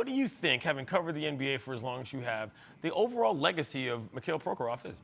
do you think, having covered the NBA for as long as you have, the overall legacy of Mikhail Prokhorov is?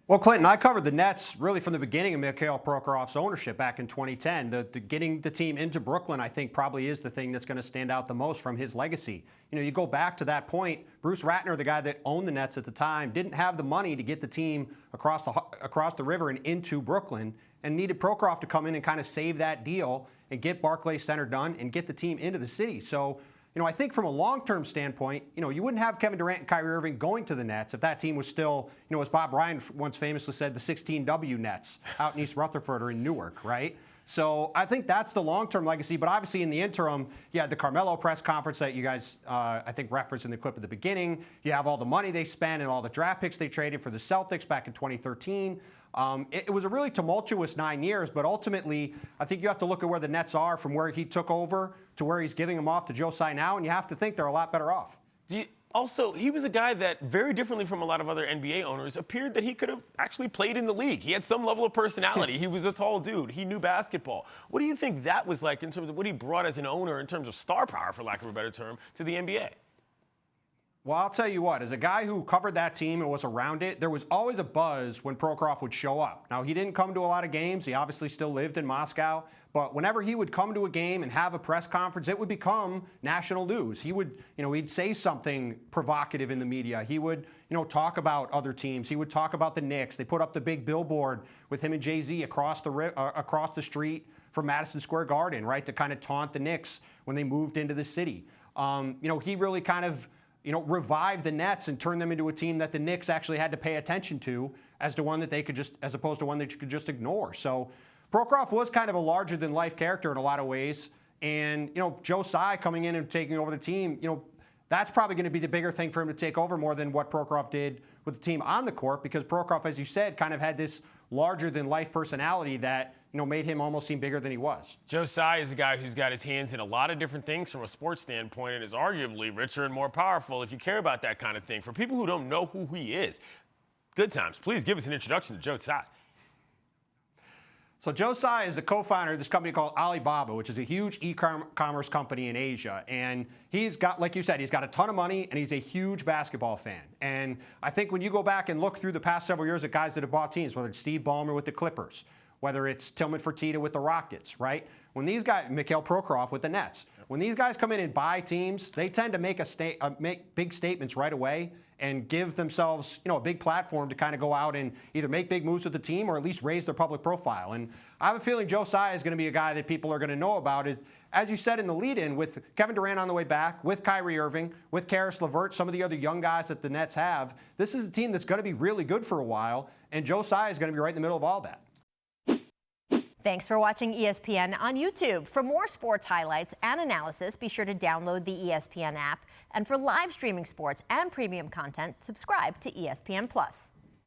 Well, Clinton, I covered the Nets really from the beginning of Mikhail Prokhorov's ownership back in 2010. The getting the team into Brooklyn, I think, probably is the thing that's going to stand out the most from his legacy. You know, you go back to that point, Bruce Ratner, the guy that owned the Nets at the time, didn't have the money to get the team across the river and into Brooklyn, and needed Prokhorov to come in and kind of save that deal and get Barclays Center done and get the team into the city. So, you know, I think from a long-term standpoint, you know, you wouldn't have Kevin Durant and Kyrie Irving going to the Nets if that team was still, you know, as Bob Bryant once famously said, the 16W Nets out in East Rutherford or in Newark, right? So I think that's the long-term legacy. But obviously in the interim, you had the Carmelo press conference that you guys, I think, referenced in the clip at the beginning. You have all the money they spent and all the draft picks they traded for the Celtics back in 2013. It was a really tumultuous 9 years, but ultimately, I think you have to look at where the Nets are from where he took over to where he's giving them off to Joe Tsai now, and you have to think they're a lot better off. Also, he was a guy that, very differently from a lot of other NBA owners, appeared that he could have actually played in the league. He had some level of personality. He was a tall dude. He knew basketball. What do you think that was like in terms of what he brought as an owner, in terms of star power, for lack of a better term, to the NBA? Well, I'll tell you what, as a guy who covered that team and was around it, there was always a buzz when Prokhorov would show up. Now, he didn't come to a lot of games. He obviously still lived in Moscow. But whenever he would come to a game and have a press conference, it would become national news. He would, you know, he'd say something provocative in the media. He would, you know, talk about other teams. He would talk about the Knicks. They put up the big billboard with him and Jay-Z across the street from Madison Square Garden, right, to kind of taunt the Knicks when they moved into the city. You know, he really kind of, you know, revived the Nets and turned them into a team that the Knicks actually had to pay attention to as to one that they could just, as opposed to one that you could just ignore. So Prokhorov was kind of a larger-than-life character in a lot of ways. And, you know, Joe Tsai coming in and taking over the team, you know, that's probably going to be the bigger thing for him to take over more than what Prokhorov did with the team on the court, because Prokhorov, as you said, kind of had this larger-than-life personality that, you know, made him almost seem bigger than he was. Joe Tsai is a guy who's got his hands in a lot of different things from a sports standpoint and is arguably richer and more powerful if you care about that kind of thing. For people who don't know who he is, good times, please give us an introduction to Joe Tsai. So Joe Tsai is the co-founder of this company called Alibaba, which is a huge e-commerce company in Asia. And he's got, like you said, he's got a ton of money, and he's a huge basketball fan. And I think when you go back and look through the past several years at guys that have bought teams, whether it's Steve Ballmer with the Clippers, whether it's Tillman Fertitta with the Rockets, right? When these guys, Mikhail Prokhorov with the Nets, when these guys come in and buy teams, they tend to make make big statements right away and give themselves, you know, a big platform to kind of go out and either make big moves with the team or at least raise their public profile. And I have a feeling Joe Tsai is going to be a guy that people are going to know about. Is, as you said in the lead-in, with Kevin Durant on the way back, with Kyrie Irving, with Karis LeVert, some of the other young guys that the Nets have, this is a team that's going to be really good for a while, and Joe Tsai is going to be right in the middle of all that. Thanks for watching ESPN on YouTube. For more sports highlights and analysis, be sure to download the ESPN app. And for live streaming sports and premium content, subscribe to ESPN+.